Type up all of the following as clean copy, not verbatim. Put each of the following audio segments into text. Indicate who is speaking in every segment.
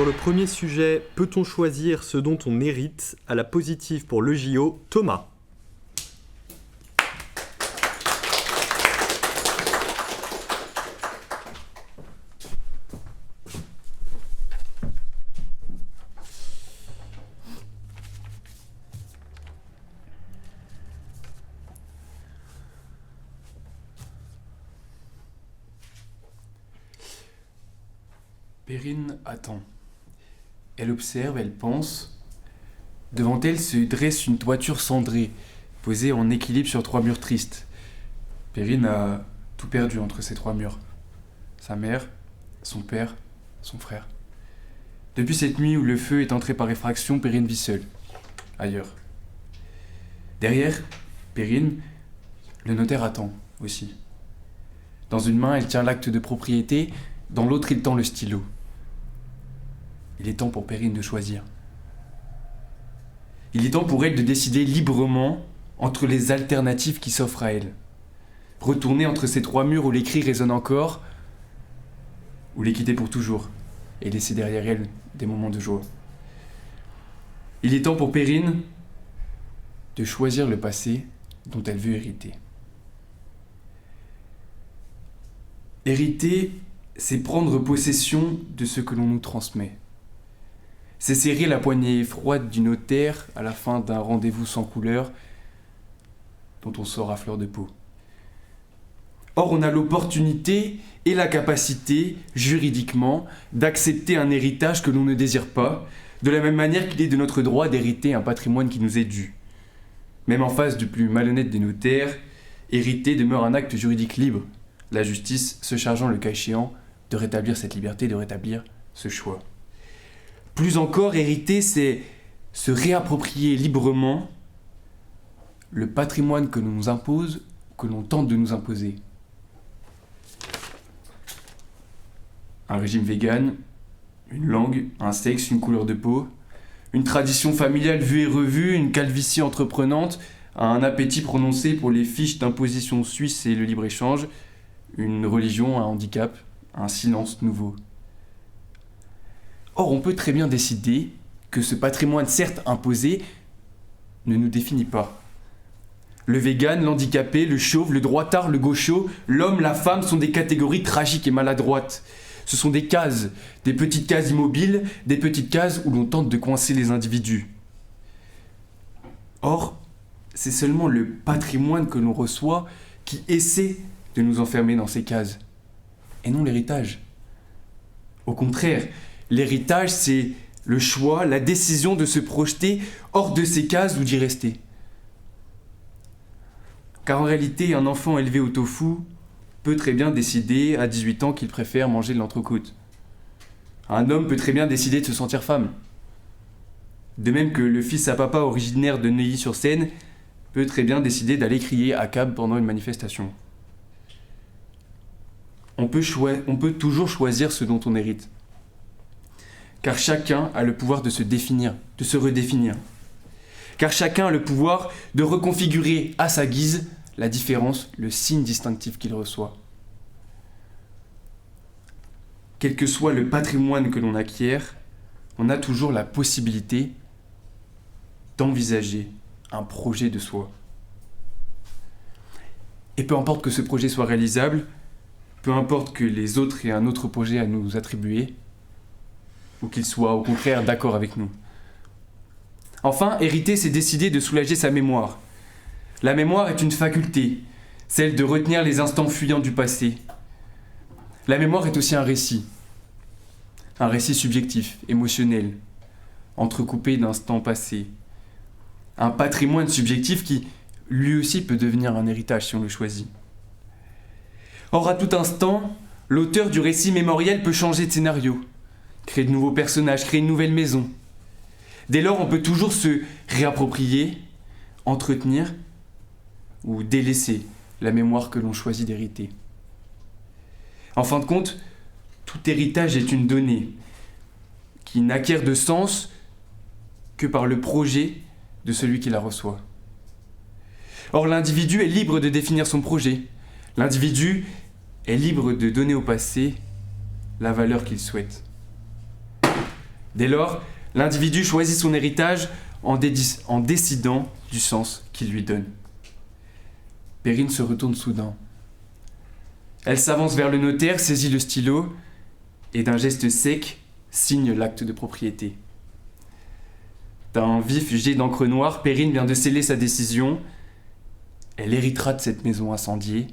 Speaker 1: le premier sujet, peut-on choisir ce dont on hérite, à la positive pour le JO, Thomas.
Speaker 2: Perrine attend. Elle observe, elle pense. Devant elle se dresse une toiture cendrée, posée en équilibre sur 3 murs tristes. Perrine a tout perdu entre ces 3 murs. Sa mère, son père, son frère. Depuis cette nuit où le feu est entré par effraction, Perrine vit seule, ailleurs. Derrière Perrine, le notaire attend aussi. Dans une main, elle tient l'acte de propriété, dans l'autre, il tend le stylo. Il est temps pour Perrine de choisir. Il est temps pour elle de décider librement entre les alternatives qui s'offrent à elle. Retourner entre ces 3 murs où les cris résonnent encore, ou les quitter pour toujours et laisser derrière elle des moments de joie. Il est temps pour Perrine de choisir le passé dont elle veut hériter. Hériter, c'est prendre possession de ce que l'on nous transmet. C'est serrer la poignée froide du notaire à la fin d'un rendez-vous sans couleur dont on sort à fleur de peau. Or, on a l'opportunité et la capacité, juridiquement, d'accepter un héritage que l'on ne désire pas, de la même manière qu'il est de notre droit d'hériter un patrimoine qui nous est dû. Même en face du plus malhonnête des notaires, hériter demeure un acte juridique libre, la justice se chargeant le cas échéant de rétablir cette liberté, de rétablir ce choix. Plus encore, hériter, c'est se réapproprier librement le patrimoine que l'on nous impose, que l'on tente de nous imposer. Un régime vegan, une langue, un sexe, une couleur de peau, une tradition familiale vue et revue, une calvitie entreprenante, un appétit prononcé pour les fiches d'imposition suisse et le libre-échange, une religion, un handicap, un silence nouveau. Or, on peut très bien décider que ce patrimoine, certes imposé, ne nous définit pas. Le vegan, l'handicapé, le chauve, le droitard, le gaucho, l'homme, la femme sont des catégories tragiques et maladroites. Ce sont des cases, des petites cases immobiles, des petites cases où l'on tente de coincer les individus. Or, c'est seulement le patrimoine que l'on reçoit qui essaie de nous enfermer dans ces cases, et non l'héritage. Au contraire, l'héritage, c'est le choix, la décision de se projeter hors de ces cases ou d'y rester. Car en réalité, un enfant élevé au tofu peut très bien décider à 18 ans qu'il préfère manger de l'entrecôte. Un homme peut très bien décider de se sentir femme. De même que le fils à papa originaire de Neuilly-sur-Seine peut très bien décider d'aller crier à Cab pendant une manifestation. On peut toujours choisir ce dont on hérite. Car chacun a le pouvoir de se définir, de se redéfinir. Car chacun a le pouvoir de reconfigurer à sa guise la différence, le signe distinctif qu'il reçoit. Quel que soit le patrimoine que l'on acquiert, on a toujours la possibilité d'envisager un projet de soi. Et peu importe que ce projet soit réalisable, peu importe que les autres aient un autre projet à nous attribuer, ou qu'ils soient au contraire d'accord avec nous. Enfin, hériter, c'est décider de soulager sa mémoire. La mémoire est une faculté, celle de retenir les instants fuyants du passé. La mémoire est aussi un récit subjectif, émotionnel, entrecoupé d'instants passés. Un patrimoine subjectif qui, lui aussi, peut devenir un héritage si on le choisit. Or, à tout instant, l'auteur du récit mémoriel peut changer de scénario, créer de nouveaux personnages, créer une nouvelle maison. Dès lors, on peut toujours se réapproprier, entretenir ou délaisser la mémoire que l'on choisit d'hériter. En fin de compte, tout héritage est une donnée qui n'acquiert de sens que par le projet de celui qui la reçoit. Or, l'individu est libre de définir son projet. L'individu est libre de donner au passé la valeur qu'il souhaite. Dès lors, l'individu choisit son héritage en décidant du sens qu'il lui donne. Perrine se retourne soudain. Elle s'avance vers le notaire, saisit le stylo et d'un geste sec, signe l'acte de propriété. D'un vif jet d'encre noire, Perrine vient de sceller sa décision. Elle héritera de cette maison incendiée,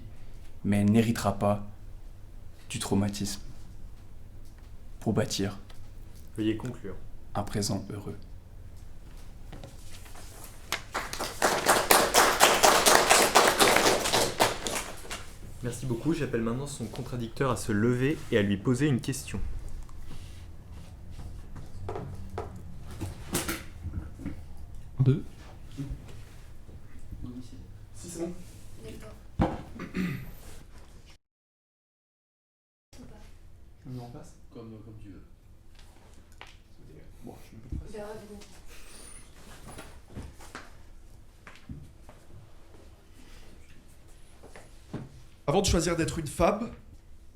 Speaker 2: mais elle n'héritera pas du traumatisme. Pour bâtir
Speaker 1: Veuillez conclure.
Speaker 2: un présent heureux.
Speaker 1: Merci beaucoup. J'appelle maintenant son contradicteur à se lever et à lui poser une question.
Speaker 3: Deux.
Speaker 4: Si, c'est bon. Je me mets en place.
Speaker 3: Comme tu veux.
Speaker 4: Bon, je me mets en place. Avant de choisir d'être une femme,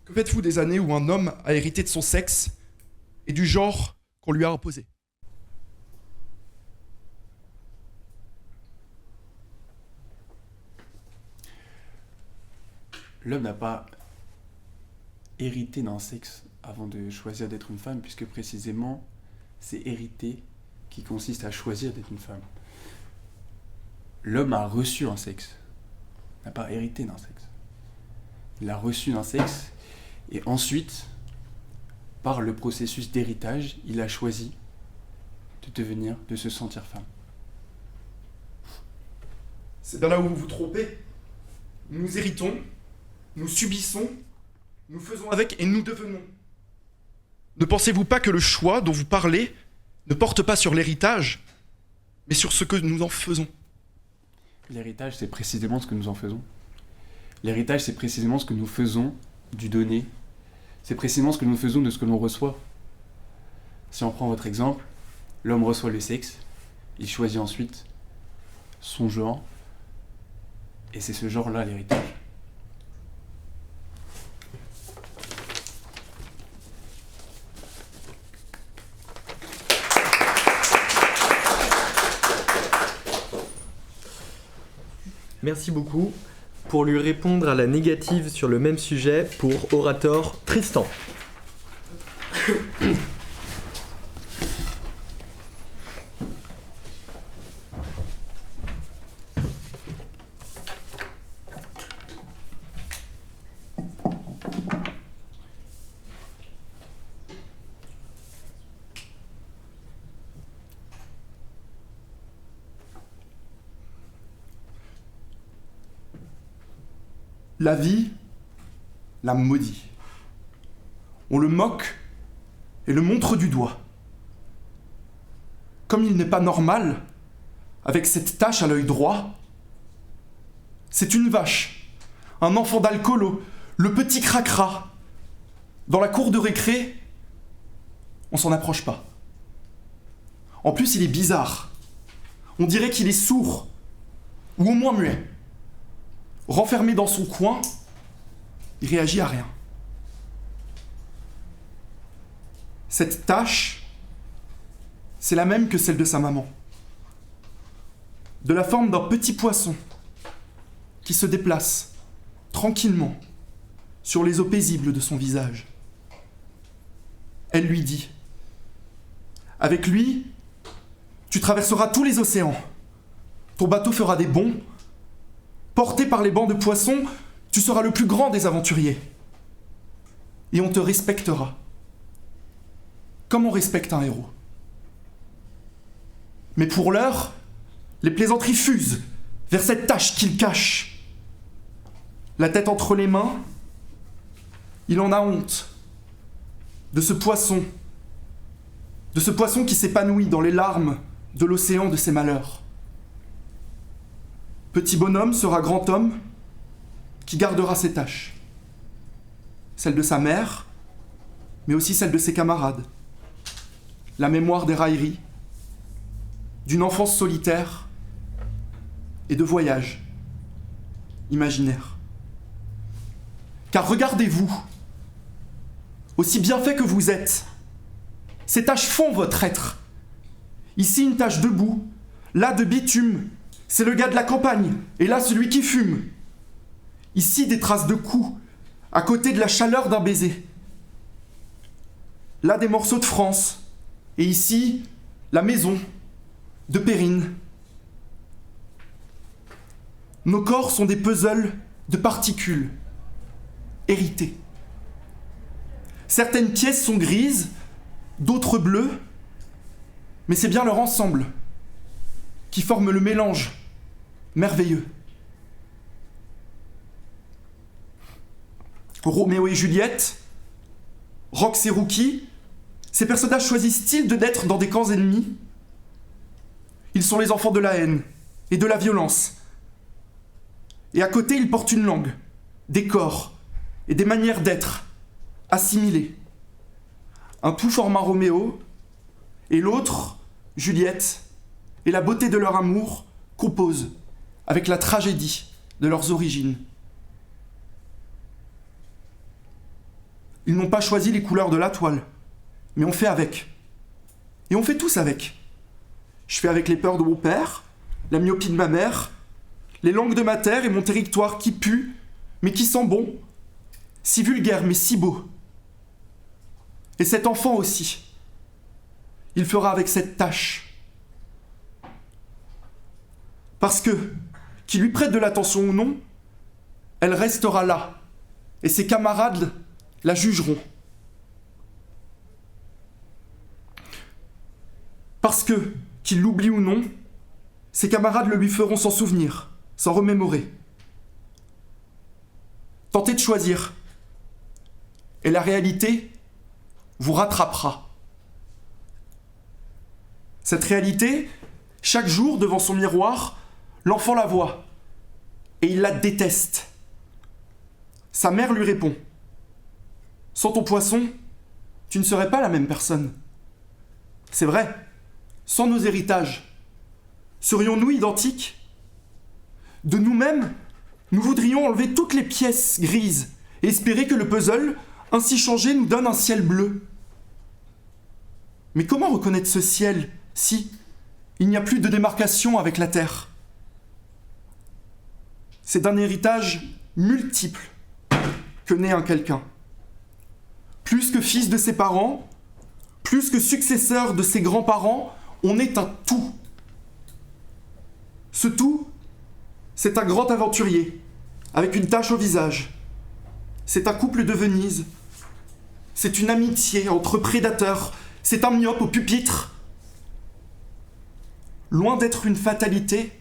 Speaker 4: que faites-vous des années où un homme a hérité de son sexe et du genre qu'on lui a imposé?
Speaker 2: L'homme n'a pas hérité d'un sexe avant de choisir d'être une femme, puisque précisément, c'est hériter qui consiste à choisir d'être une femme. L'homme a reçu un sexe, n'a pas hérité d'un sexe. Il a reçu un sexe, et ensuite, par le processus d'héritage, il a choisi de se sentir femme.
Speaker 4: C'est bien là où vous vous trompez. Nous héritons, nous subissons, nous faisons avec et nous devenons. Ne pensez-vous pas que le choix dont vous parlez ne porte pas sur l'héritage, mais sur ce que nous en faisons?
Speaker 2: L'héritage, c'est précisément ce que nous en faisons. L'héritage, c'est précisément ce que nous faisons du donné. C'est précisément ce que nous faisons de ce que l'on reçoit. Si on prend votre exemple, l'homme reçoit le sexe, il choisit ensuite son genre, et c'est ce genre-là l'héritage.
Speaker 1: Merci beaucoup. Pour lui répondre à la négative sur le même sujet, pour orateur Tristan.
Speaker 4: La vie la maudit. On le moque et le montre du doigt. Comme il n'est pas normal, avec cette tache à l'œil droit, c'est une vache, un enfant d'alcoolo, le petit cracra. Dans la cour de récré, on s'en approche pas. En plus, il est bizarre. On dirait qu'il est sourd, ou au moins muet. Renfermé dans son coin, il réagit à rien. Cette tache, c'est la même que celle de sa maman. De la forme d'un petit poisson qui se déplace tranquillement sur les os paisibles de son visage. Elle lui dit : « Avec lui, tu traverseras tous les océans. Ton bateau fera des bonds. Porté par les bancs de poissons, tu seras le plus grand des aventuriers. Et on te respectera. Comme on respecte un héros. Mais pour l'heure, les plaisanteries fusent vers cette tache qu'il cache. La tête entre les mains, il en a honte. De ce poisson qui s'épanouit dans les larmes de l'océan de ses malheurs. Petit bonhomme sera grand homme qui gardera ses tâches. Celle de sa mère, mais aussi celle de ses camarades. La mémoire des railleries, d'une enfance solitaire et de voyages imaginaires. Car regardez-vous, aussi bien fait que vous êtes, Ces taches font votre être. Ici, une tache de boue, là de bitume. C'est le gars de la campagne, et là, celui qui fume. Ici, des traces de coups, à côté de la chaleur d'un baiser. Là, des morceaux de France, et ici, la maison de Perrine. Nos corps sont des puzzles de particules, hérités. Certaines pièces sont grises, d'autres bleues, mais c'est bien leur ensemble qui forme le mélange merveilleux. Roméo et Juliette, Rox et Rookie, ces personnages choisissent-ils de naître dans des camps ennemis? Ils sont les enfants de la haine et de la violence. Et à côté, ils portent une langue, des corps et des manières d'être assimilées. Un tout forme un Roméo, et l'autre, Juliette, et la beauté de leur amour composent avec la tragédie de leurs origines. Ils n'ont pas choisi les couleurs de la toile, mais on fait avec. Et on fait tous avec. Je fais avec les peurs de mon père, la myopie de ma mère, les langues de ma terre et mon territoire qui pue, mais qui sent bon, si vulgaire mais si beau. Et cet enfant aussi, il fera avec cette tâche. Parce que, qu'il lui prête de l'attention ou non, elle restera là, et ses camarades la jugeront. Parce que, qu'il l'oublie ou non, ses camarades le lui feront s'en souvenir, s'en remémorer. Tentez de choisir, et la réalité vous rattrapera. Cette réalité, chaque jour devant son miroir, l'enfant la voit, et il la déteste. Sa mère lui répond: sans ton poisson, tu ne serais pas la même personne. C'est vrai, sans nos héritages, serions-nous identiques? De nous-mêmes, nous voudrions enlever toutes les pièces grises et espérer que le puzzle, ainsi changé, nous donne un ciel bleu. Mais comment reconnaître ce ciel si il n'y a plus de démarcation avec la terre? C'est d'un héritage multiple que naît un quelqu'un. Plus que fils de ses parents, plus que successeur de ses grands-parents, on est un tout. Ce tout, c'est un grand aventurier, avec une tache au visage. C'est un couple de Venise. C'est une amitié entre prédateurs. C'est un myope au pupitre. Loin d'être une fatalité,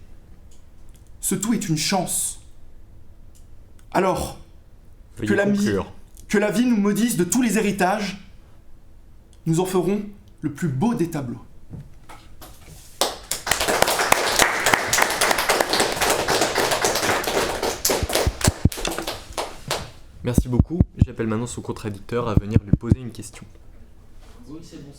Speaker 4: ce tout est une chance. Alors, que la vie nous maudisse de tous les héritages, nous en ferons le plus beau des tableaux.
Speaker 1: Merci beaucoup. J'appelle maintenant son contradicteur à venir lui poser une question.
Speaker 3: Oui, c'est bon.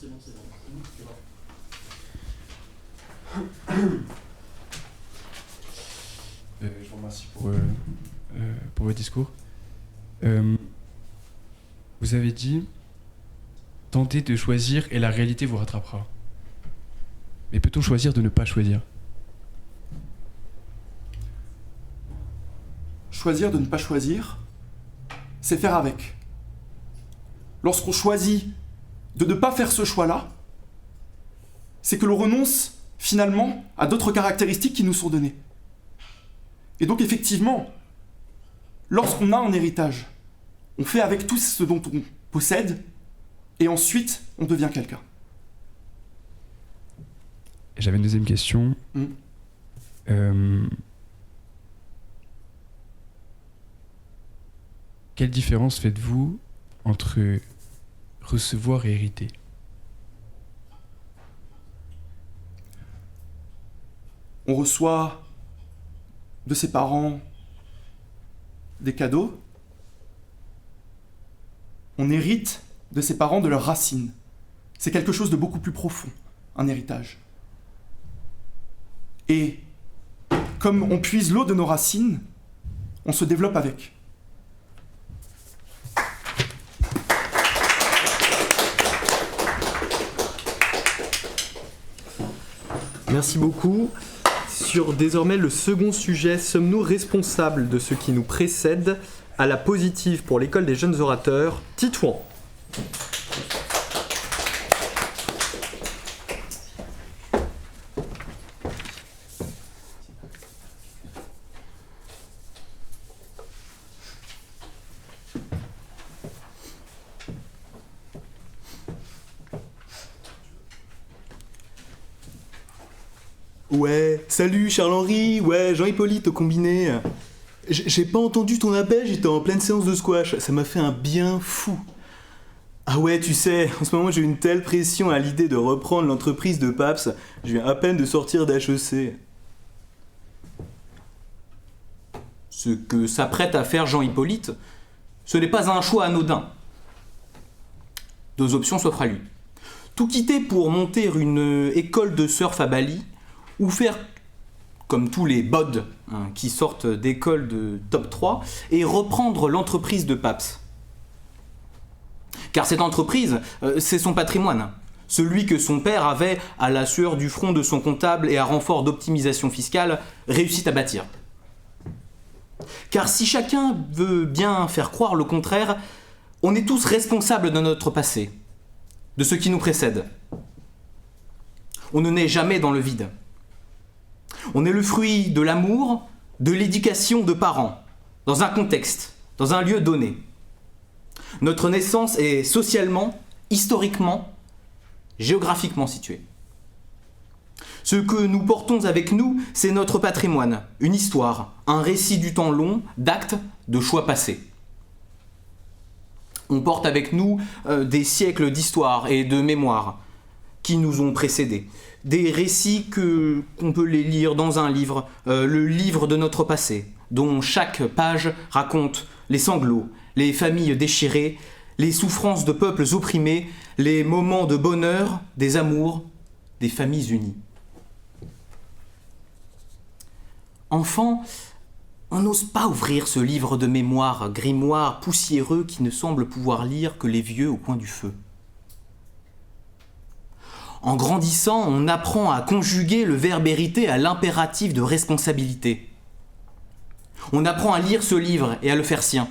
Speaker 2: Je vous remercie pour votre discours. Vous avez dit « Tentez de choisir et la réalité vous rattrapera ». Mais peut-on choisir de ne pas choisir?
Speaker 4: Choisir de ne pas choisir, c'est faire avec. Lorsqu'on choisit de ne pas faire ce choix-là, c'est que l'on renonce finalement à d'autres caractéristiques qui nous sont données. Et donc effectivement, lorsqu'on a un héritage, on fait avec tout ce dont on possède, et ensuite on devient quelqu'un.
Speaker 2: J'avais une deuxième question. Quelle différence faites-vous entre recevoir et hériter?
Speaker 4: On reçoit de ses parents des cadeaux. On hérite de ses parents de leurs racines. C'est quelque chose de beaucoup plus profond, un héritage. Et comme on puise l'eau de nos racines, on se développe avec.
Speaker 1: Merci beaucoup. Sur désormais le second sujet, sommes-nous responsables de ce qui nous précède? À la positive pour l'école des jeunes orateurs, Titouan.
Speaker 5: Ouais, salut Charles-Henri, ouais, Jean-Hippolyte au combiné. J'ai pas entendu ton appel, j'étais en pleine séance de squash, ça m'a fait un bien fou. Ah ouais, tu sais, en ce moment j'ai une telle pression à l'idée de reprendre l'entreprise de Paps, je viens à peine de sortir d'HEC.
Speaker 6: Ce que s'apprête à faire Jean-Hippolyte, ce n'est pas un choix anodin. Deux options s'offrent à lui. Tout quitter pour monter une école de surf à Bali, ou faire comme tous les bods qui sortent d'écoles de top 3 et reprendre l'entreprise de Paps. Car cette entreprise, c'est son patrimoine, celui que son père avait, à la sueur du front de son comptable et à renfort d'optimisation fiscale, réussi à bâtir. Car si chacun veut bien faire croire le contraire, on est tous responsables de notre passé, de ce qui nous précède. On ne naît jamais dans le vide. On est le fruit de l'amour, de l'éducation de parents, dans un contexte, dans un lieu donné. Notre naissance est socialement, historiquement, géographiquement située. Ce que nous portons avec nous, c'est notre patrimoine, une histoire, un récit du temps long, d'actes, de choix passés. On porte avec nous des siècles d'histoire et de mémoire qui nous ont précédés. Des récits qu'on peut les lire dans un livre, le livre de notre passé, dont chaque page raconte les sanglots, les familles déchirées, les souffrances de peuples opprimés, les moments de bonheur, des amours, des familles unies. Enfant, on n'ose pas ouvrir ce livre de mémoire, grimoire poussiéreux qui ne semble pouvoir lire que les vieux au coin du feu. En grandissant, on apprend à conjuguer le verbe hérité à l'impératif de responsabilité. On apprend à lire ce livre et à le faire sien.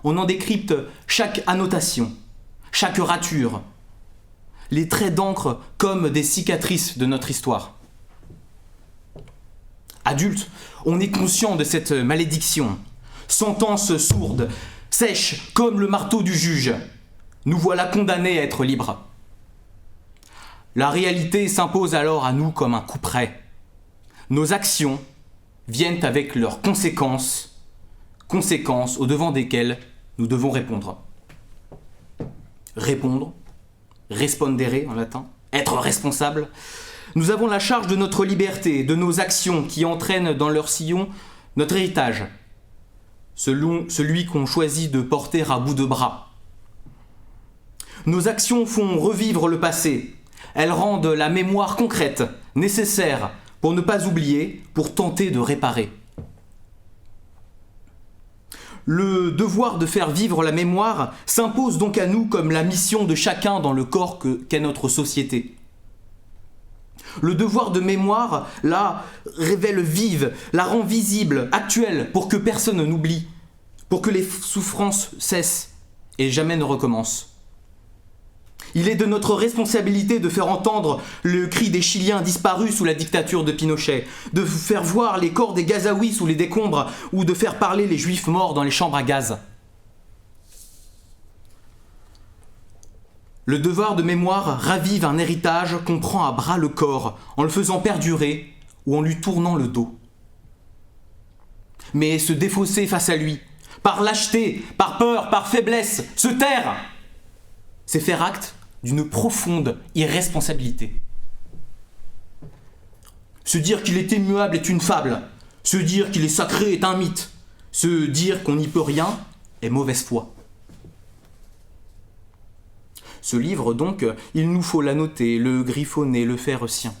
Speaker 6: On en décrypte chaque annotation, chaque rature, les traits d'encre comme des cicatrices de notre histoire. Adulte, on est conscient de cette malédiction. Sentence sourde, sèche comme le marteau du juge. Nous voilà condamnés à être libres. La réalité s'impose alors à nous comme un couperet. Nos actions viennent avec leurs conséquences au devant desquelles nous devons répondre. Répondre, respondere en latin, être responsable. Nous avons la charge de notre liberté, de nos actions qui entraînent dans leur sillon notre héritage, celui qu'on choisit de porter à bout de bras. Nos actions font revivre le passé. Elles rendent la mémoire concrète, nécessaire pour ne pas oublier, pour tenter de réparer. Le devoir de faire vivre la mémoire s'impose donc à nous comme la mission de chacun dans le corps qu'est notre société. Le devoir de mémoire, la révèle vive, la rend visible, actuelle, pour que personne n'oublie, pour que les souffrances cessent et jamais ne recommencent. Il est de notre responsabilité de faire entendre le cri des Chiliens disparus sous la dictature de Pinochet, de faire voir les corps des Gazaouis sous les décombres ou de faire parler les Juifs morts dans les chambres à gaz. Le devoir de mémoire ravive un héritage qu'on prend à bras le corps en le faisant perdurer ou en lui tournant le dos. Mais se défausser face à lui, par lâcheté, par peur, par faiblesse, se taire, c'est faire acte d'une profonde irresponsabilité. Se dire qu'il est immuable est une fable. Se dire qu'il est sacré est un mythe. Se dire qu'on n'y peut rien est mauvaise foi. Ce livre, donc, il nous faut l'annoter, le griffonner, le faire sien.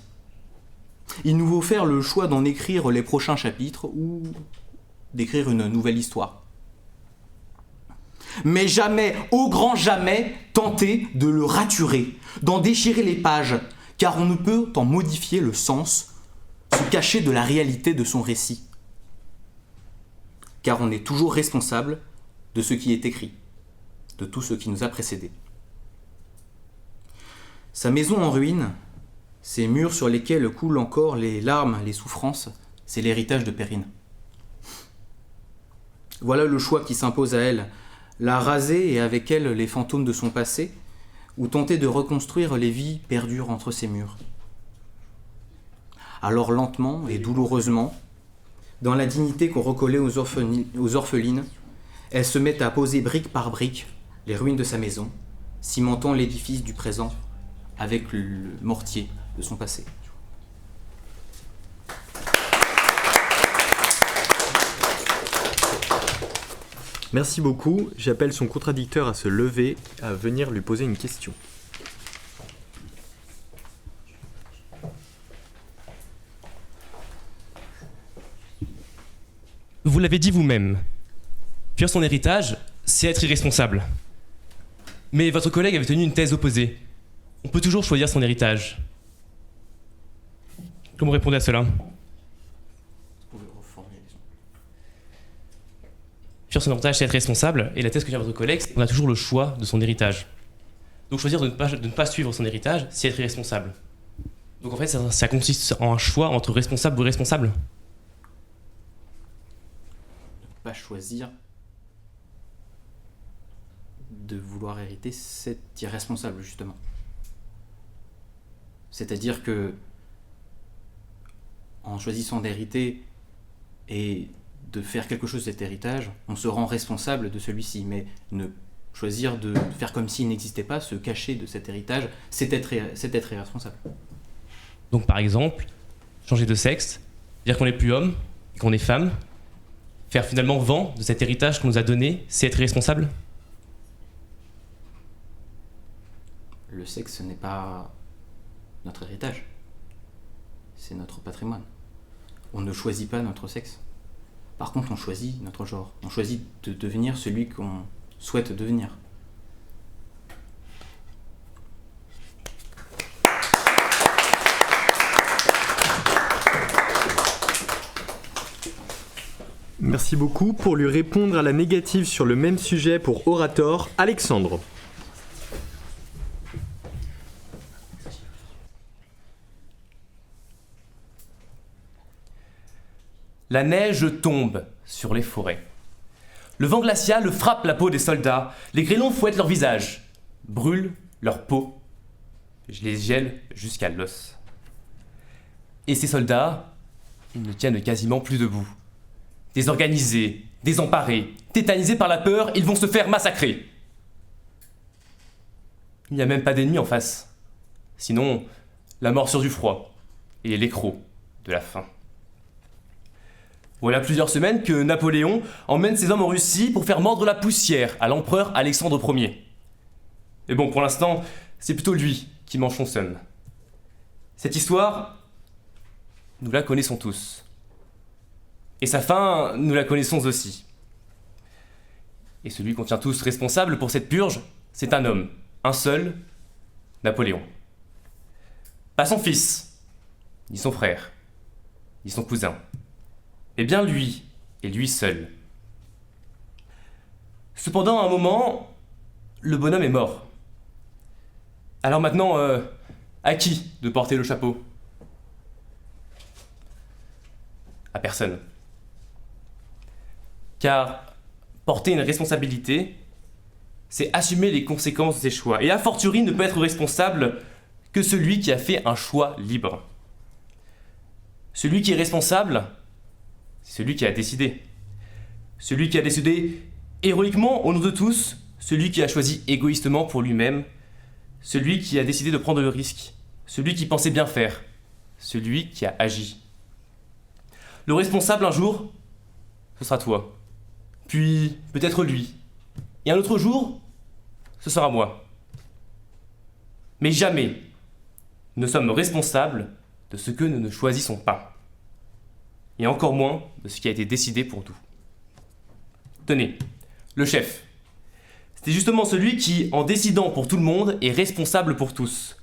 Speaker 6: Il nous faut faire le choix d'en écrire les prochains chapitres ou d'écrire une nouvelle histoire. Mais jamais, au grand jamais, tenter de le raturer, d'en déchirer les pages, car on ne peut en modifier le sens, se cacher de la réalité de son récit. Car on est toujours responsable de ce qui est écrit, de tout ce qui nous a précédés. Sa maison en ruine, ces murs sur lesquels coulent encore les larmes, les souffrances, c'est l'héritage de Perrine. Voilà le choix qui s'impose à elle, la raser et avec elle les fantômes de son passé, ou tenter de reconstruire les vies perdues entre ces murs. Alors lentement et douloureusement, dans la dignité qu'on recollait aux orphelines, elle se met à poser brique par brique les ruines de sa maison, cimentant l'édifice du présent avec le mortier de son passé.
Speaker 1: Merci beaucoup. J'appelle son contradicteur à se lever, à venir lui poser une question.
Speaker 7: Vous l'avez dit vous-même. Fuir son héritage, c'est être irresponsable. Mais votre collègue avait tenu une thèse opposée. On peut toujours choisir son héritage. Comment répondez à cela ? Fuir son héritage, c'est être responsable, et la thèse que vient votre collègue, c'est qu'on a toujours le choix de son héritage. Donc choisir de ne pas suivre son héritage, c'est être irresponsable. Donc en fait, ça consiste en un choix entre responsable ou irresponsable.
Speaker 6: Pas choisir de vouloir hériter, c'est irresponsable, justement. C'est-à-dire que, en choisissant d'hériter et de faire quelque chose de cet héritage, on se rend responsable de celui-ci, mais ne choisir de faire comme s'il n'existait pas, se cacher de cet héritage, c'est être irresponsable.
Speaker 7: Donc par exemple, changer de sexe, dire qu'on n'est plus homme, et qu'on est femme, faire finalement vent de cet héritage qu'on nous a donné, c'est être irresponsable ?
Speaker 6: Le sexe n'est pas notre héritage, c'est notre patrimoine. On ne choisit pas notre sexe. Par contre, on choisit notre genre. On choisit de devenir celui qu'on souhaite devenir.
Speaker 1: Merci beaucoup. Pour lui répondre à la négative sur le même sujet pour Orator, Alexandre.
Speaker 7: La neige tombe sur les forêts. Le vent glacial frappe la peau des soldats. Les grêlons fouettent leur visage, brûlent leur peau. Je les gèle jusqu'à l'os. Et ces soldats, ils ne tiennent quasiment plus debout. Désorganisés, désemparés, tétanisés par la peur, ils vont se faire massacrer. Il n'y a même pas d'ennemis en face. Sinon, la morsure du froid et l'écrou de la faim. Voilà plusieurs semaines que Napoléon emmène ses hommes en Russie pour faire mordre la poussière à l'empereur Alexandre Ier. Et bon, pour l'instant, c'est plutôt lui qui mange son seum. Cette histoire, nous la connaissons tous. Et sa fin, nous la connaissons aussi. Et celui qu'on tient tous responsable pour cette purge, c'est un homme, un seul, Napoléon. Pas son fils, ni son frère, ni son cousin. Eh bien lui, et lui seul. Cependant, à un moment, le bonhomme est mort. Alors maintenant, à qui de porter le chapeau ? À personne. Car porter une responsabilité, c'est assumer les conséquences de ses choix. Et a fortiori ne peut être responsable que celui qui a fait un choix libre. Celui qui est responsable, c'est celui qui a décidé. Celui qui a décidé héroïquement au nom de tous, celui qui a choisi égoïstement pour lui-même, celui qui a décidé de prendre le risque, celui qui pensait bien faire, celui qui a agi. Le responsable un jour, ce sera toi, puis peut-être lui, et un autre jour, ce sera moi. Mais jamais nous ne sommes responsables de ce que nous ne choisissons pas. Et encore moins de ce qui a été décidé pour nous. Tenez, le chef. C'était justement celui qui, en décidant pour tout le monde, est responsable pour tous.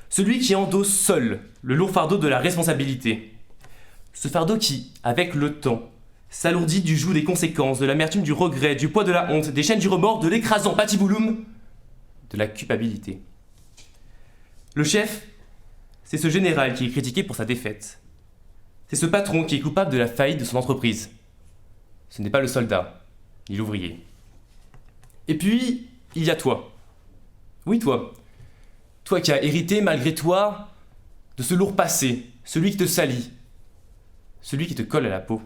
Speaker 7: Celui qui endosse seul le lourd fardeau de la responsabilité. Ce fardeau qui, avec le temps, s'alourdit du joug des conséquences, de l'amertume du regret, du poids de la honte, des chaînes du remords, de l'écrasant patibouloum, de la culpabilité. Le chef, c'est ce général qui est critiqué pour sa défaite. C'est ce patron qui est coupable de la faillite de son entreprise. Ce n'est pas le soldat, ni l'ouvrier. Et puis, il y a toi. Oui, toi. Toi qui as hérité, malgré toi, de ce lourd passé, celui qui te salit, celui qui te colle à la peau.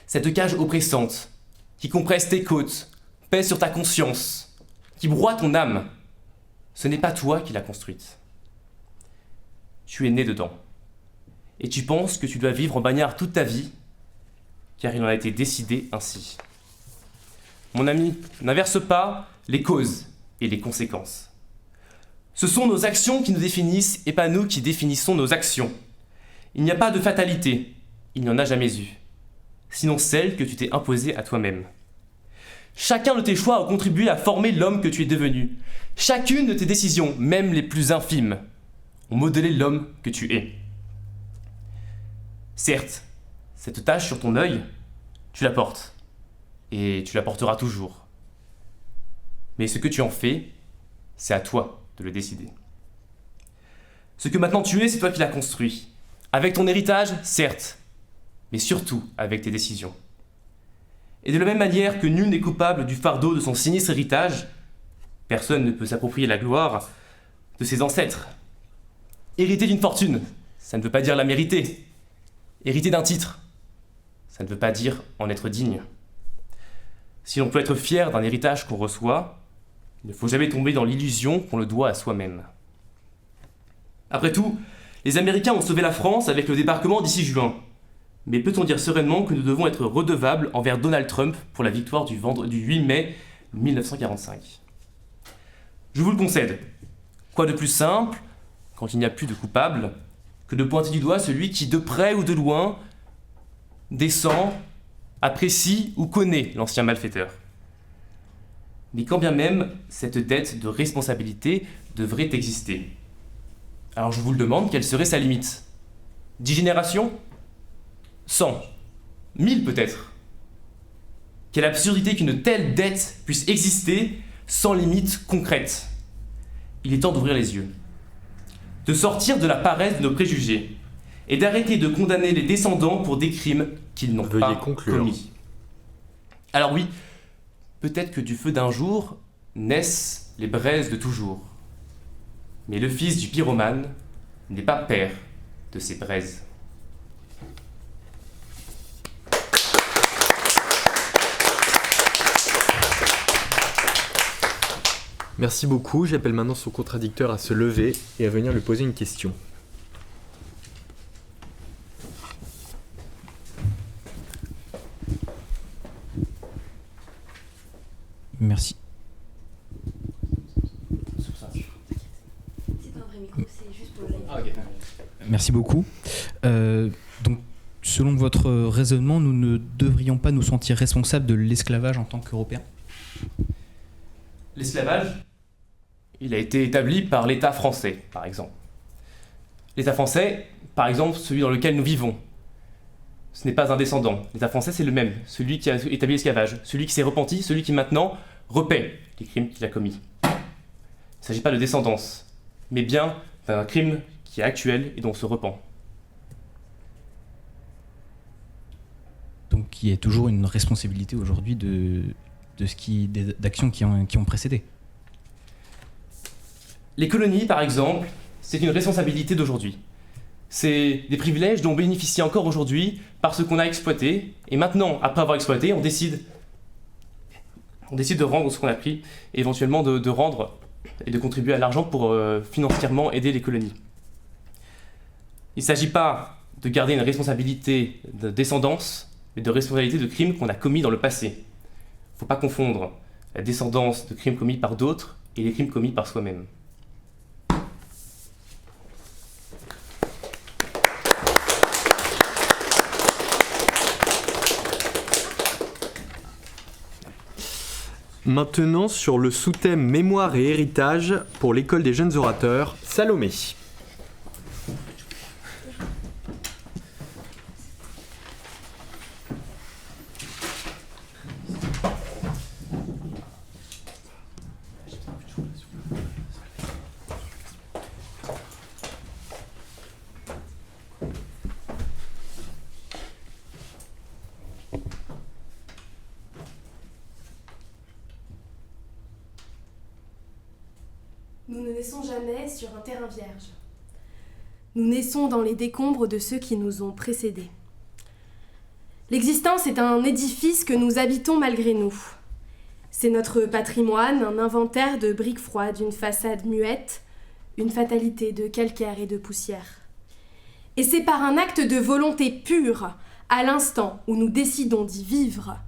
Speaker 7: Cette cage oppressante, qui compresse tes côtes, pèse sur ta conscience, qui broie ton âme, ce n'est pas toi qui l'as construite. Tu es né dedans. Et tu penses que tu dois vivre en bagnard toute ta vie, car il en a été décidé ainsi. Mon ami, n'inverse pas les causes et les conséquences. Ce sont nos actions qui nous définissent et pas nous qui définissons nos actions. Il n'y a pas de fatalité, il n'y en a jamais eu, sinon celle que tu t'es imposée à toi-même. Chacun de tes choix a contribué à former l'homme que tu es devenu. Chacune de tes décisions, même les plus infimes, ont modelé l'homme que tu es. Certes, cette tache sur ton œil, tu la portes, et tu la porteras toujours. Mais ce que tu en fais, c'est à toi de le décider. Ce que maintenant tu es, c'est toi qui l'as construit. Avec ton héritage, certes, mais surtout avec tes décisions. Et de la même manière que nul n'est coupable du fardeau de son sinistre héritage, personne ne peut s'approprier la gloire de ses ancêtres. Hériter d'une fortune, ça ne veut pas dire la mériter. Hériter d'un titre, ça ne veut pas dire en être digne. Si l'on peut être fier d'un héritage qu'on reçoit, il ne faut jamais tomber dans l'illusion qu'on le doit à soi-même. Après tout, les Américains ont sauvé la France avec le débarquement d'ici juin. Mais peut-on dire sereinement que nous devons être redevables envers Donald Trump pour la victoire du 8 mai 1945 ? Je vous le concède. Quoi de plus simple, quand il n'y a plus de coupable, que de pointer du doigt celui qui, de près ou de loin, descend, apprécie ou connaît l'ancien malfaiteur. Mais quand bien même cette dette de responsabilité devrait exister. Alors je vous le demande, quelle serait sa limite ? 10 générations ? 100 ? 1000 peut-être ? Quelle absurdité qu'une telle dette puisse exister sans limite concrète. Il est temps d'ouvrir les yeux, de sortir de la paresse de nos préjugés et d'arrêter de condamner les descendants pour des crimes qu'ils n'ont pas commis. Alors oui, peut-être que du feu d'un jour naissent les braises de toujours. Mais le fils du pyromane n'est pas père de ces braises.
Speaker 1: Merci beaucoup, j'appelle maintenant son contradicteur à se lever et à venir lui poser une question.
Speaker 8: Merci.
Speaker 3: C'est pas un vrai micro, c'est juste pour le live.
Speaker 7: Ah, ok.
Speaker 8: Merci beaucoup. Donc, selon votre raisonnement, nous ne devrions pas nous sentir responsables de l'esclavage en tant qu'Européens ?
Speaker 7: L'esclavage, il a été établi par l'État français, par exemple. L'État français, par exemple, celui dans lequel nous vivons, ce n'est pas un descendant. L'État français, c'est le même, celui qui a établi l'esclavage, celui qui s'est repenti, celui qui maintenant repaie les crimes qu'il a commis. Il ne s'agit pas de descendance, mais bien d'un crime qui est actuel et dont on se repent.
Speaker 8: Donc, il y a toujours une responsabilité aujourd'hui d'actions qui ont précédé.
Speaker 7: Les colonies, par exemple, c'est une responsabilité d'aujourd'hui. C'est des privilèges dont on bénéficie encore aujourd'hui parce qu'on a exploité, et maintenant, après avoir exploité, on décide de rendre ce qu'on a pris, et éventuellement de rendre et de contribuer à l'argent pour financièrement aider les colonies. Il ne s'agit pas de garder une responsabilité de descendance, mais de responsabilité de crimes qu'on a commis dans le passé. Il ne faut pas confondre la descendance de crimes commis par d'autres et les crimes commis par soi-même.
Speaker 1: Maintenant, sur le sous-thème mémoire et héritage pour l'école des jeunes orateurs, Salomé.
Speaker 9: Nous ne naissons jamais sur un terrain vierge. Nous naissons dans les décombres de ceux qui nous ont précédés. L'existence est un édifice que nous habitons malgré nous. C'est notre patrimoine, un inventaire de briques froides, une façade muette, une fatalité de calcaire et de poussière. Et c'est par un acte de volonté pure, à l'instant où nous décidons d'y vivre,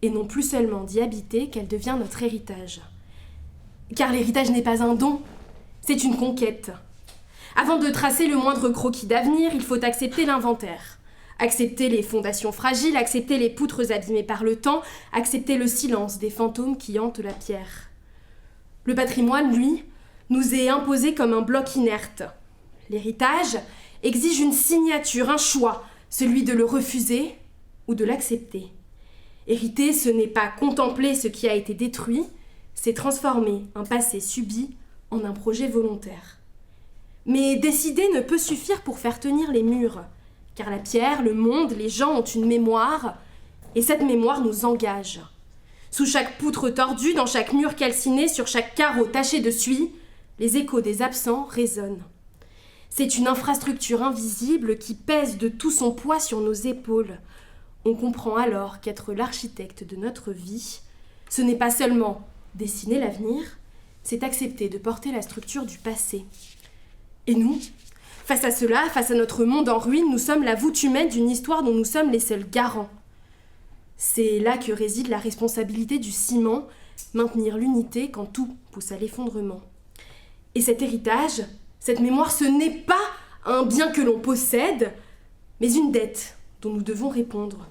Speaker 9: et non plus seulement d'y habiter, qu'elle devient notre héritage. Car l'héritage n'est pas un don, c'est une conquête. Avant de tracer le moindre croquis d'avenir, il faut accepter l'inventaire. Accepter les fondations fragiles, accepter les poutres abîmées par le temps, accepter le silence des fantômes qui hantent la pierre. Le patrimoine, lui, nous est imposé comme un bloc inerte. L'héritage exige une signature, un choix, celui de le refuser ou de l'accepter. Hériter, ce n'est pas contempler ce qui a été détruit, c'est transformer un passé subi en un projet volontaire. Mais décider ne peut suffire pour faire tenir les murs, car la pierre, le monde, les gens ont une mémoire, et cette mémoire nous engage. Sous chaque poutre tordue, dans chaque mur calciné, sur chaque carreau taché de suie, les échos des absents résonnent. C'est une infrastructure invisible qui pèse de tout son poids sur nos épaules. On comprend alors qu'être l'architecte de notre vie, ce n'est pas seulement dessiner l'avenir, c'est accepter de porter la structure du passé. Et nous, face à cela, face à notre monde en ruine, nous sommes la voûte humaine d'une histoire dont nous sommes les seuls garants. C'est là que réside la responsabilité du ciment, maintenir l'unité quand tout pousse à l'effondrement. Et cet héritage, cette mémoire, ce n'est pas un bien que l'on possède, mais une dette dont nous devons répondre.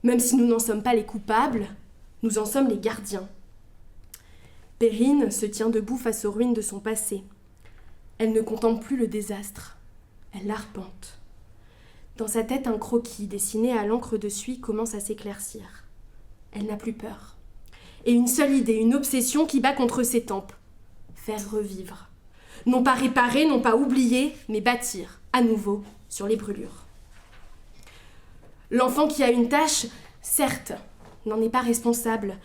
Speaker 9: Même si nous n'en sommes pas les coupables, nous en sommes les gardiens. Perrine se tient debout face aux ruines de son passé. Elle ne contemple plus le désastre, elle l'arpente. Dans sa tête, un croquis dessiné à l'encre de suie commence à s'éclaircir. Elle n'a plus peur. Et une seule idée, une obsession qui bat contre ses tempes. Faire revivre. Non pas réparer, non pas oublier, mais bâtir, à nouveau, sur les brûlures. L'enfant qui a une tâche, certes, n'en est pas responsable.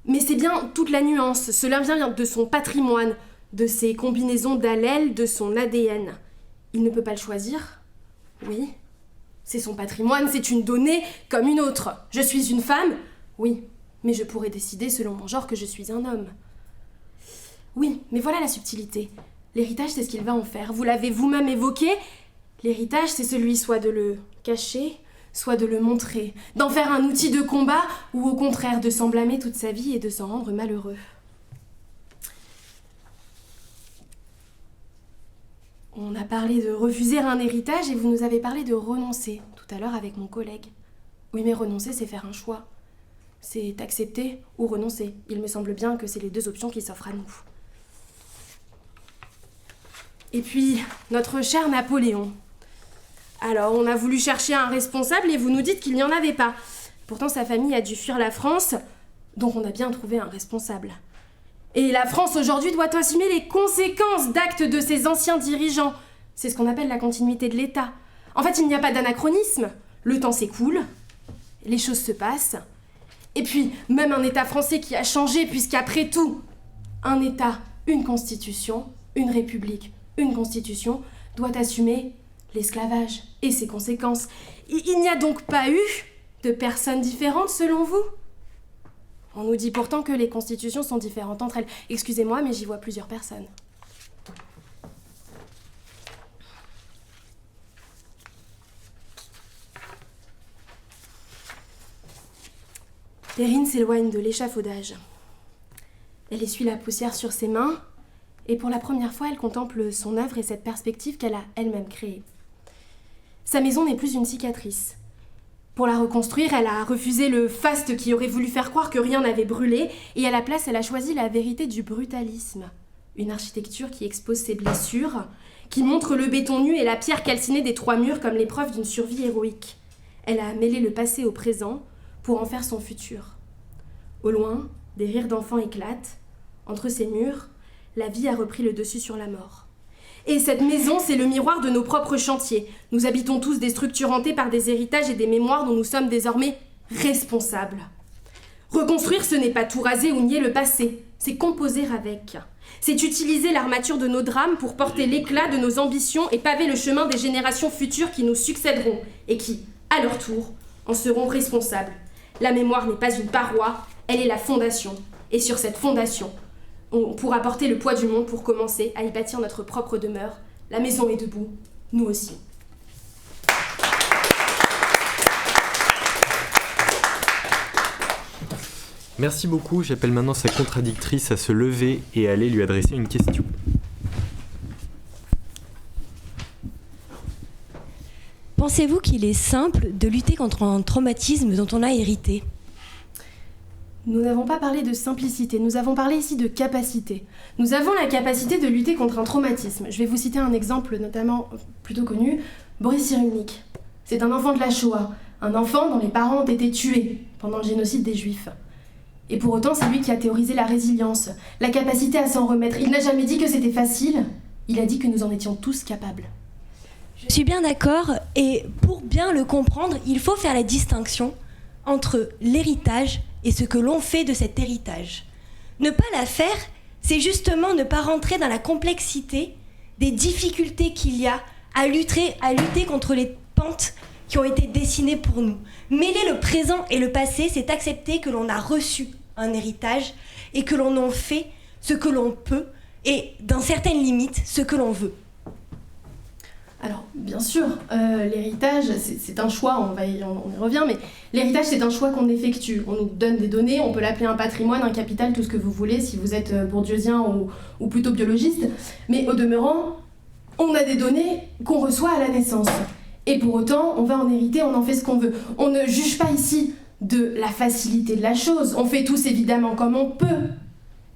Speaker 9: Mais c'est bien toute la nuance. Cela vient de son patrimoine, de ses combinaisons d'allèles, de son ADN. Il ne peut pas le choisir. Oui, c'est son patrimoine, c'est une donnée comme une autre. Je suis une femme. Oui, mais je pourrais décider selon mon genre que je suis un homme. Oui, mais voilà la subtilité. L'héritage, c'est ce qu'il va en faire. Vous l'avez vous-même évoqué. L'héritage, c'est celui soit de le cacher, soit de le montrer, d'en faire un outil de combat, ou au contraire de s'en blâmer toute sa vie et de s'en rendre malheureux. On a parlé de refuser un héritage et vous nous avez parlé de renoncer, tout à l'heure avec mon collègue. Oui, mais renoncer, c'est faire un choix. C'est accepter ou renoncer. Il me semble bien que c'est les deux options qui s'offrent à nous. Et puis, notre cher Napoléon. Alors, on a voulu chercher un responsable et vous nous dites qu'il n'y en avait pas. Pourtant, sa famille a dû fuir la France, donc on a bien trouvé un responsable. Et la France aujourd'hui doit assumer les conséquences d'actes de ses anciens dirigeants. C'est ce qu'on appelle la continuité de l'État. En fait, il n'y a pas d'anachronisme. Le temps s'écoule, les choses se passent. Et puis, même un État français qui a changé, puisqu'après tout, un État, une constitution, une république, une constitution, doit assumer l'esclavage et ses conséquences. Il n'y a donc pas eu de personnes différentes selon vous ? On nous dit pourtant que les constitutions sont différentes entre elles. Excusez-moi, mais j'y vois plusieurs personnes. Perrine s'éloigne de l'échafaudage. Elle essuie la poussière sur ses mains, et pour la première fois, elle contemple son œuvre et cette perspective qu'elle a elle-même créée. Sa maison n'est plus une cicatrice. Pour la reconstruire, elle a refusé le faste qui aurait voulu faire croire que rien n'avait brûlé, et à la place, elle a choisi la vérité du brutalisme. Une architecture qui expose ses blessures, qui montre le béton nu et la pierre calcinée des 3 murs comme l'épreuve d'une survie héroïque. Elle a mêlé le passé au présent pour en faire son futur. Au loin, des rires d'enfants éclatent. Entre ces murs, la vie a repris le dessus sur la mort. Et cette maison, c'est le miroir de nos propres chantiers. Nous habitons tous des structures hantées par des héritages et des mémoires dont nous sommes désormais responsables. Reconstruire, ce n'est pas tout raser ou nier le passé, c'est composer avec. C'est utiliser l'armature de nos drames pour porter l'éclat de nos ambitions et paver le chemin des générations futures qui nous succéderont et qui, à leur tour, en seront responsables. La mémoire n'est pas une paroi, elle est la fondation. Et sur cette fondation, on pourra porter le poids du monde pour commencer à y bâtir notre propre demeure. La maison est debout, nous aussi.
Speaker 1: Merci beaucoup, j'appelle maintenant sa contradictrice à se lever et aller lui adresser une question.
Speaker 10: Pensez-vous qu'il est simple de lutter contre un traumatisme dont on a hérité ?
Speaker 9: Nous n'avons pas parlé de simplicité, nous avons parlé ici de capacité. Nous avons la capacité de lutter contre un traumatisme. Je vais vous citer un exemple notamment plutôt connu, Boris Cyrulnik. C'est un enfant de la Shoah, un enfant dont les parents ont été tués pendant le génocide des Juifs. Et pour autant, c'est lui qui a théorisé la résilience, la capacité à s'en remettre. Il n'a jamais dit que c'était facile, il a dit que nous en étions tous capables.
Speaker 10: Je suis bien d'accord, et pour bien le comprendre, il faut faire la distinction entre l'héritage et ce que l'on fait de cet héritage. Ne pas la faire, c'est justement ne pas rentrer dans la complexité des difficultés qu'il y a à lutter contre les pentes qui ont été dessinées pour nous. Mêler le présent et le passé, c'est accepter que l'on a reçu un héritage et que l'on en fait ce que l'on peut et, dans certaines limites, ce que l'on veut.
Speaker 9: Alors, bien sûr, l'héritage, c'est un choix, on y revient, mais l'héritage, c'est un choix qu'on effectue. On nous donne des données, on peut l'appeler un patrimoine, un capital, tout ce que vous voulez, si vous êtes bourdieusien ou plutôt biologiste. Mais au demeurant, on a des données qu'on reçoit à la naissance. Et pour autant, on va en hériter, on en fait ce qu'on veut. On ne juge pas ici de la facilité de la chose. On fait tous évidemment comme on peut.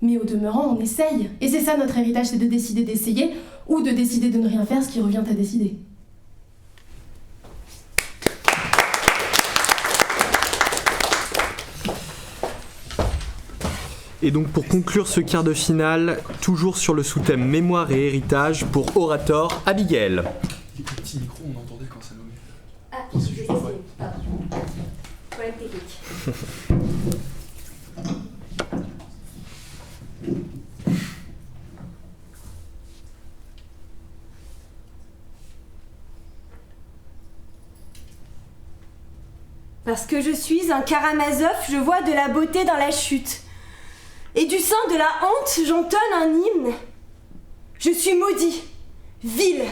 Speaker 9: Mais au demeurant, on essaye. Et c'est ça notre héritage, c'est de décider d'essayer ou de décider de ne rien faire, ce qui revient à décider.
Speaker 1: Et donc pour conclure ce quart de finale, toujours sur le sous-thème mémoire et héritage, pour orateur Abigail.
Speaker 4: Les petits micros, on entendait quand ça nommait.
Speaker 9: Ah, je vais essayer. Pardon. Problème technique.
Speaker 10: Parce que je suis un Karamazov, je vois de la beauté dans la chute. Et du sein de la honte, j'entonne un hymne. Je suis maudit, vil,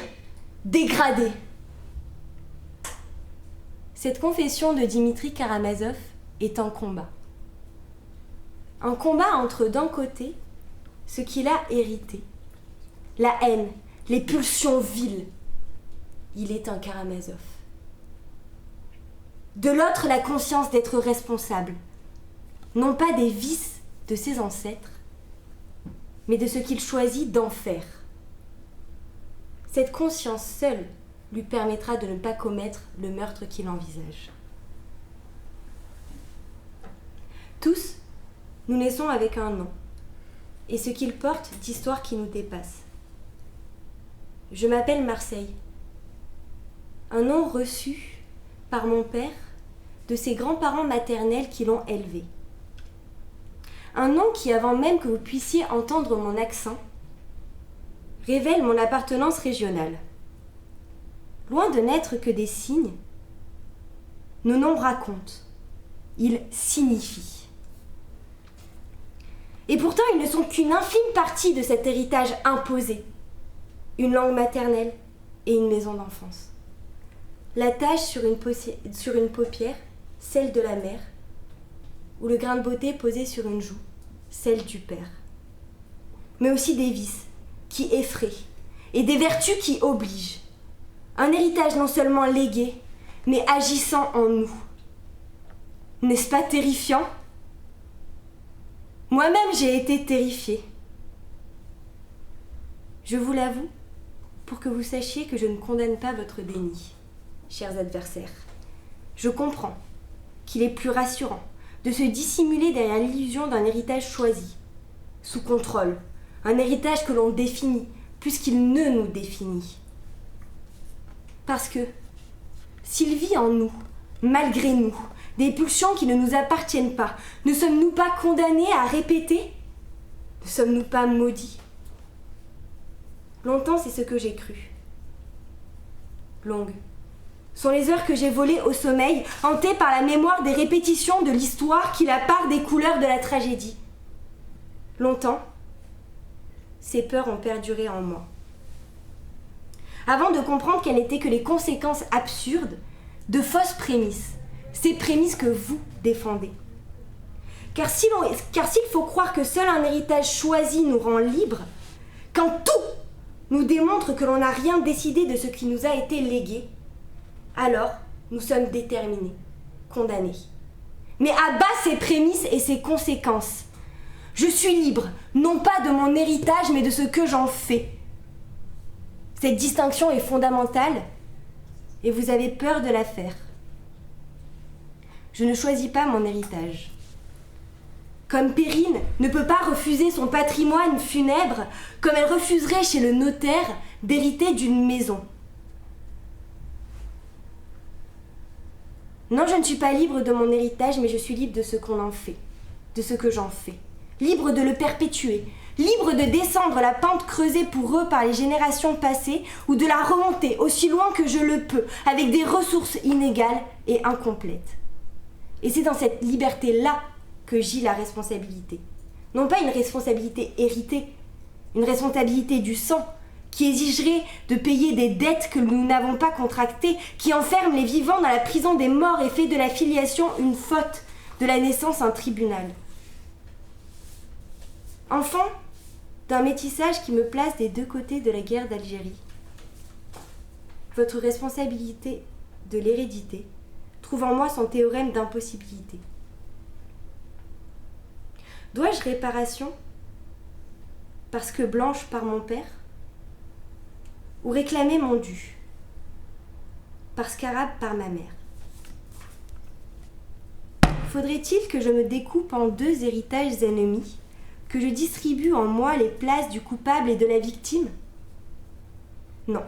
Speaker 10: dégradé. Cette confession de Dimitri Karamazov est un combat. Un combat entre, d'un côté, ce qu'il a hérité, la haine, les pulsions viles. Il est un Karamazov. De l'autre, la conscience d'être responsable, non pas des vices de ses ancêtres, mais de ce qu'il choisit d'en faire. Cette conscience seule lui permettra de ne pas commettre le meurtre qu'il envisage. Tous, nous naissons avec un nom, et ce qu'il porte d'histoire qui nous dépasse. Je m'appelle Marseille, un nom reçu par mon père, de ses grands-parents maternels qui l'ont élevé. Un nom qui, avant même que vous puissiez entendre mon accent, révèle mon appartenance régionale. Loin de n'être que des signes, nos noms racontent, ils signifient. Et pourtant, ils ne sont qu'une infime partie de cet héritage imposé. Une langue maternelle et une maison d'enfance. La tache sur une paupière, celle de la mère, ou le grain de beauté posé sur une joue, celle du père. Mais aussi des vices qui effraient et des vertus qui obligent. Un héritage non seulement légué, mais agissant en nous, N'est-ce pas terrifiant ? Moi-même, j'ai été terrifiée. Je vous l'avoue, pour que vous sachiez que je ne condamne pas votre déni, chers adversaires. Je comprends qu'il est plus rassurant de se dissimuler derrière l'illusion d'un héritage choisi, sous contrôle, un héritage que l'on définit, puisqu'il ne nous définit. Parce que, s'il vit en nous, malgré nous, des pulsions qui ne nous appartiennent pas, ne sommes-nous pas condamnés à répéter ? Ne sommes-nous pas maudits ? Longtemps, c'est ce que j'ai cru. Longues sont les heures que j'ai volées au sommeil, hantées par la mémoire des répétitions de l'histoire qui la part des couleurs de la tragédie. Longtemps, ces peurs ont perduré en moi. Avant de comprendre qu'elles n'étaient que les conséquences absurdes de fausses prémices, ces prémices que vous défendez. Car s'il faut croire que seul un héritage choisi nous rend libres, quand tout nous démontre que l'on n'a rien décidé de ce qui nous a été légué, alors nous sommes déterminés, condamnés. Mais à bas ces prémices et ces conséquences. Je suis libre, non pas de mon héritage, mais de ce que j'en fais. Cette distinction est fondamentale, et vous avez peur de la faire. Je ne choisis pas mon héritage. Comme Perrine ne peut pas refuser son patrimoine funèbre, comme elle refuserait chez le notaire d'hériter d'une maison. Non, je ne suis pas libre de mon héritage, mais je suis libre de ce qu'on en fait, de ce que j'en fais. Libre de le perpétuer, libre de descendre la pente creusée pour eux par les générations passées, ou de la remonter aussi loin que je le peux, avec des ressources inégales et incomplètes. Et c'est dans cette liberté-là que gît la responsabilité. Non pas une responsabilité héritée, une responsabilité du sang, qui exigerait de payer des dettes que nous n'avons pas contractées, qui enferme les vivants dans la prison des morts et fait de la filiation une faute, de la naissance un tribunal. Enfant d'un métissage qui me place des deux côtés de la guerre d'Algérie, votre responsabilité de l'hérédité trouve en moi son théorème d'impossibilité. Dois-je réparation parce que blanche par mon père, ou réclamer mon dû parce qu'arabe par ma mère? Faudrait-il que je me découpe en deux héritages ennemis, que je distribue en moi les places du coupable et de la victime? Non.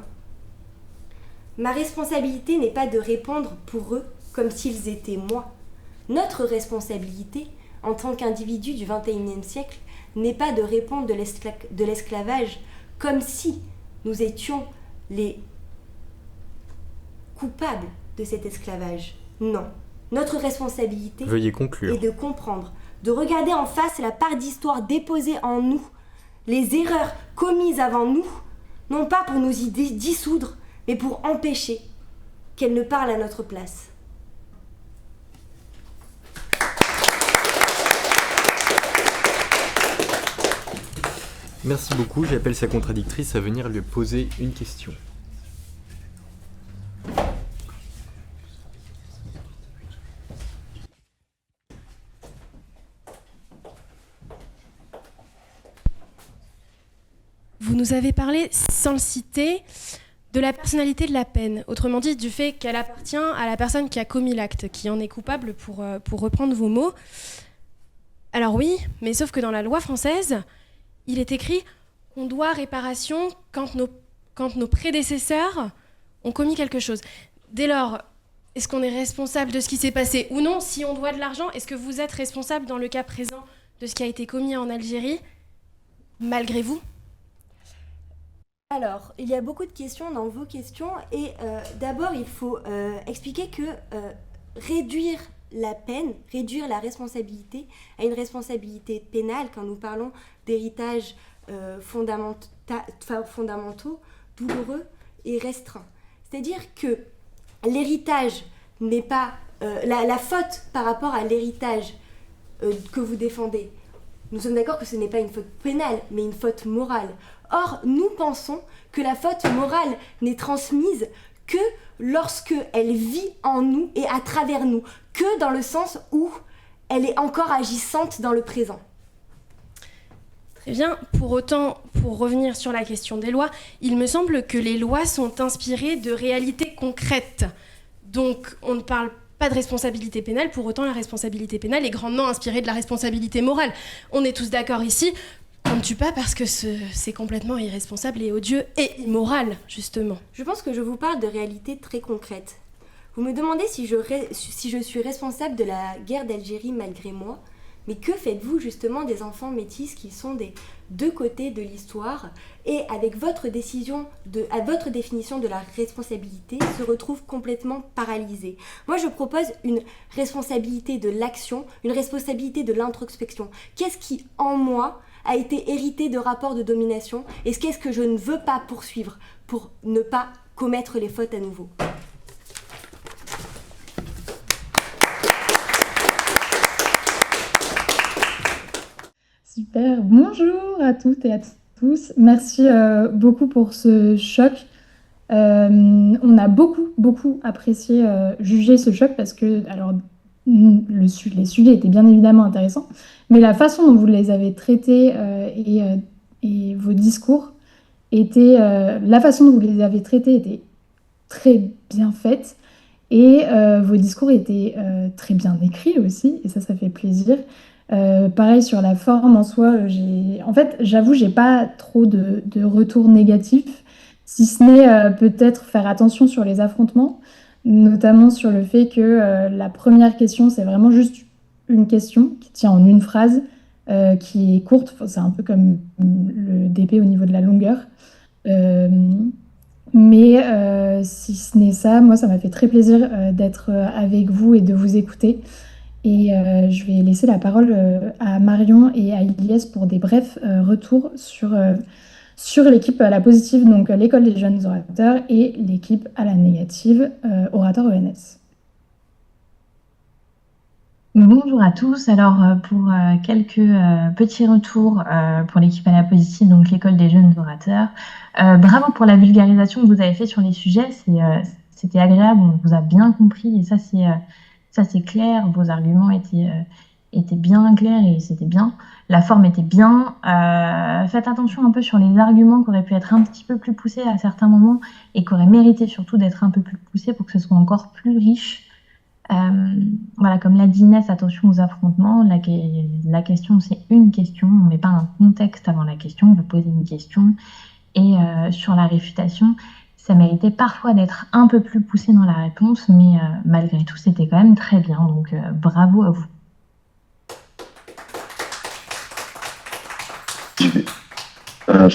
Speaker 10: Ma responsabilité n'est pas de répondre pour eux comme s'ils étaient moi. Notre responsabilité, en tant qu'individu du XXIe siècle, n'est pas de répondre de l'esclavage comme si nous étions les coupables de cet esclavage. Non. Notre responsabilité
Speaker 1: Veuillez conclure.
Speaker 10: est de comprendre, de regarder en face la part d'histoire déposée en nous, les erreurs commises avant nous, non pas pour nous y dissoudre, mais pour empêcher qu'elles ne parlent à notre place.
Speaker 1: Merci beaucoup, j'appelle sa contradictrice à venir lui poser une question.
Speaker 9: Vous nous avez parlé, sans le citer, de la personnalité de la peine. Autrement dit, du fait qu'elle appartient à la personne qui a commis l'acte, qui en est coupable, pour reprendre vos mots. Alors oui, mais sauf que dans la loi française, il est écrit qu'on doit réparation quand nos prédécesseurs ont commis quelque chose. Dès lors, est-ce qu'on est responsable de ce qui s'est passé ou non? Si on doit de l'argent, est-ce que vous êtes responsable dans le cas présent de ce qui a été commis en Algérie, malgré vous?
Speaker 10: Alors, il y a beaucoup de questions dans vos questions et d'abord il faut expliquer que réduire la peine, réduire la responsabilité à une responsabilité pénale quand nous parlons d'héritage fondamentaux, douloureux et restreints. C'est-à-dire que l'héritage n'est pas... la faute par rapport à l'héritage que vous défendez, nous sommes d'accord que ce n'est pas une faute pénale, mais une faute morale. Or, nous pensons que la faute morale n'est transmise que lorsque elle vit en nous et à travers nous, que dans le sens où elle est encore agissante dans le présent.
Speaker 9: Très bien. Pour autant, pour revenir sur la question des lois, il me semble que les lois sont inspirées de réalités concrètes. Donc, on ne parle pas de responsabilité pénale, pour autant la responsabilité pénale est grandement inspirée de la responsabilité morale. On est tous d'accord ici, on ne tue pas parce que c'est complètement irresponsable et odieux et immoral, justement.
Speaker 10: Je pense que je vous parle de réalités très concrètes. Vous me demandez si je suis responsable de la guerre d'Algérie malgré moi, mais que faites-vous justement des enfants métis qui sont des deux côtés de l'histoire et avec votre définition de la responsabilité se retrouvent complètement paralysés. Moi je propose une responsabilité de l'action, une responsabilité de l'introspection. Qu'est-ce qui en moi a été hérité de rapports de domination et qu'est-ce que je ne veux pas poursuivre pour ne pas commettre les fautes à nouveau.
Speaker 11: Super, bonjour à toutes et à tous. Merci beaucoup pour ce choc. On a beaucoup apprécié juger ce choc parce que, alors, les sujets étaient bien évidemment intéressants, mais la façon dont vous les avez traités et vos discours la façon dont vous les avez traités était très bien faite et vos discours étaient très bien écrits aussi, et ça fait plaisir. Pareil sur la forme en soi, j'avoue, j'ai pas trop de retours négatifs, si ce n'est peut-être faire attention sur les affrontements, notamment sur le fait que la première question, c'est vraiment juste une question qui tient en une phrase, qui est courte, c'est un peu comme le DP au niveau de la longueur. Mais si ce n'est ça, moi, ça m'a fait très plaisir d'être avec vous et de vous écouter. Et je vais laisser la parole à Marion et à Ilyes pour des brefs retours sur l'équipe à la positive, donc l'école des jeunes orateurs, et l'équipe à la négative, orateur ENS.
Speaker 12: Bonjour à tous. Alors pour quelques petits retours pour l'équipe à la positive, donc l'école des jeunes orateurs. Bravo pour la vulgarisation que vous avez fait sur les sujets, c'était agréable, on vous a bien compris et ça c'est clair, vos arguments étaient bien clairs et c'était bien. La forme était bien. Faites attention un peu sur les arguments qui auraient pu être un petit peu plus poussés à certains moments et qui auraient mérité surtout d'être un peu plus poussés pour que ce soit encore plus riche. Voilà, comme l'a dit Inès, attention aux affrontements. La question, c'est une question. On ne met pas un contexte avant la question. Vous posez une question. Et sur la réfutation, ça méritait parfois d'être un peu plus poussé dans la réponse, mais malgré tout, c'était quand même très bien. Donc, bravo à vous.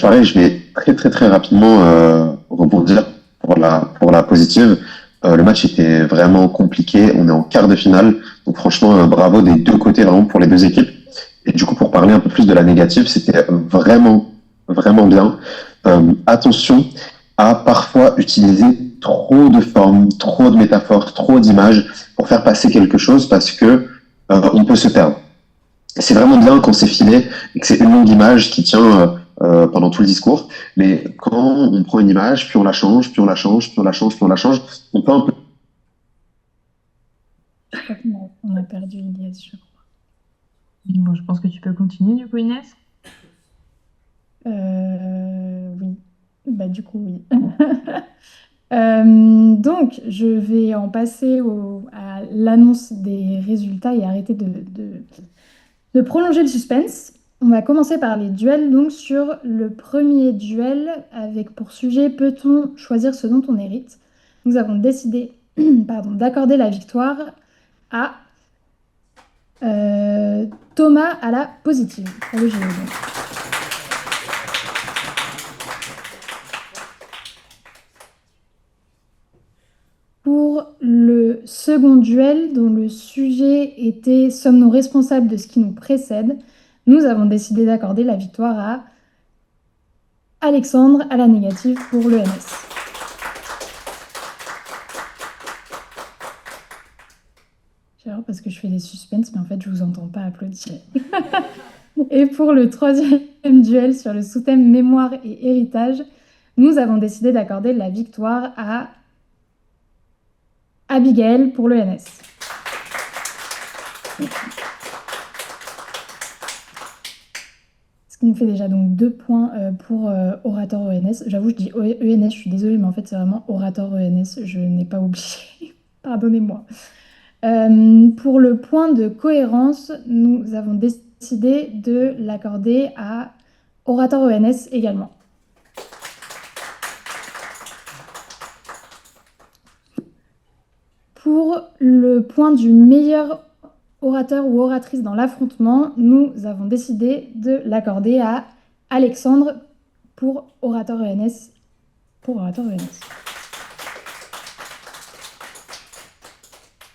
Speaker 13: Pareil, je vais très rapidement rebondir pour la positive. Le match était vraiment compliqué. On est en quart de finale. Donc, franchement, bravo des deux côtés, vraiment pour les deux équipes. Et du coup, pour parler un peu plus de la négative, c'était vraiment bien. Attention à parfois utiliser trop de formes, trop de métaphores, trop d'images pour faire passer quelque chose parce que on peut se perdre. C'est vraiment bien quand c'est filé et que c'est une longue image qui tient pendant tout le discours, mais quand on prend une image, puis on la change, puis on la change, puis on la change, puis on la change, on peut un peu...
Speaker 11: Je crois qu'on a perdu Ilyes, je crois.
Speaker 12: Bon, je pense que tu peux continuer du coup, Inès.
Speaker 11: Oui. Bah, du coup, oui. Donc, je vais en passer à l'annonce des résultats et arrêter de prolonger le suspense. On va commencer par les duels. Donc, sur le premier duel, avec pour sujet « Peut-on choisir ce dont on hérite ?» Nous avons décidé d'accorder la victoire à Thomas à la positive, pour le géo. Pour le second duel, dont le sujet était « Sommes-nous responsables de ce qui nous précède ?» nous avons décidé d'accorder la victoire à Alexandre à la négative pour l'ENS. J'ai peur parce que je fais des suspens, mais en fait, je vous entends pas applaudir. Et pour le troisième duel sur le sous-thème mémoire et héritage, nous avons décidé d'accorder la victoire à Abigail pour l'ENS. Ce qui nous fait déjà donc 2 points pour orateur ENS. J'avoue, je dis ENS, je suis désolée, mais en fait, c'est vraiment orateur ENS. Je n'ai pas oublié. Pardonnez-moi. Pour le point de cohérence, nous avons décidé de l'accorder à orateur ENS également. Pour le point du meilleur orateur ou oratrice dans l'affrontement, nous avons décidé de l'accorder à Alexandre pour orateur ENS.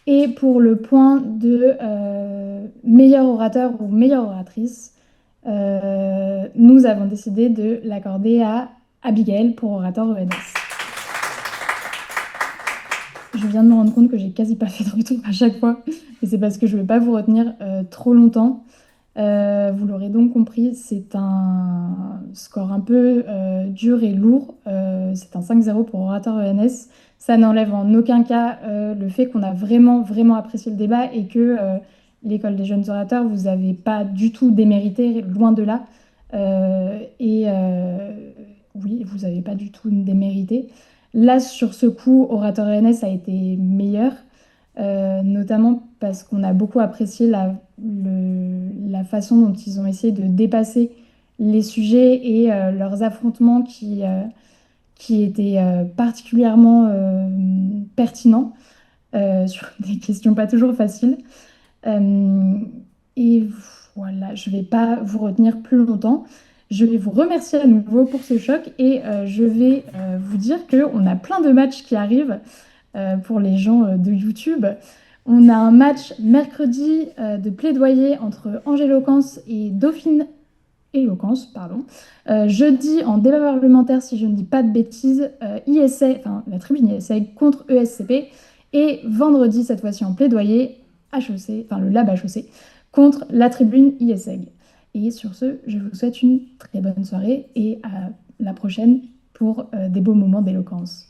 Speaker 11: Et pour le point de meilleur orateur ou meilleure oratrice, nous avons décidé de l'accorder à Abigail pour orateur ENS. Je viens de me rendre compte que j'ai quasi pas fait de retour à chaque fois, et c'est parce que je ne veux pas vous retenir trop longtemps. Vous l'aurez donc compris, c'est un score un peu dur et lourd. C'est un 5-0 pour orateur ENS. Ça n'enlève en aucun cas le fait qu'on a vraiment apprécié le débat et que l'école des jeunes orateurs, vous n'avez pas du tout démérité, loin de là. Oui, vous n'avez pas du tout démérité. Là, sur ce coup, orateur ENS a été meilleur, notamment parce qu'on a beaucoup apprécié la façon dont ils ont essayé de dépasser les sujets et leurs affrontements qui étaient particulièrement pertinents sur des questions pas toujours faciles. Et voilà, je ne vais pas vous retenir plus longtemps. Je vais vous remercier à nouveau pour ce choc et je vais vous dire qu'on a plein de matchs qui arrivent pour les gens de YouTube. On a un match mercredi de plaidoyer entre Angéloquence et Dauphine Éloquence, pardon. Jeudi, en débat parlementaire, si je ne dis pas de bêtises, la tribune ISEG contre ESCP. Et vendredi, cette fois-ci en plaidoyer, le Lab HEC, contre la tribune ISEG. Et sur ce, je vous souhaite une très bonne soirée et à la prochaine pour des beaux moments d'éloquence.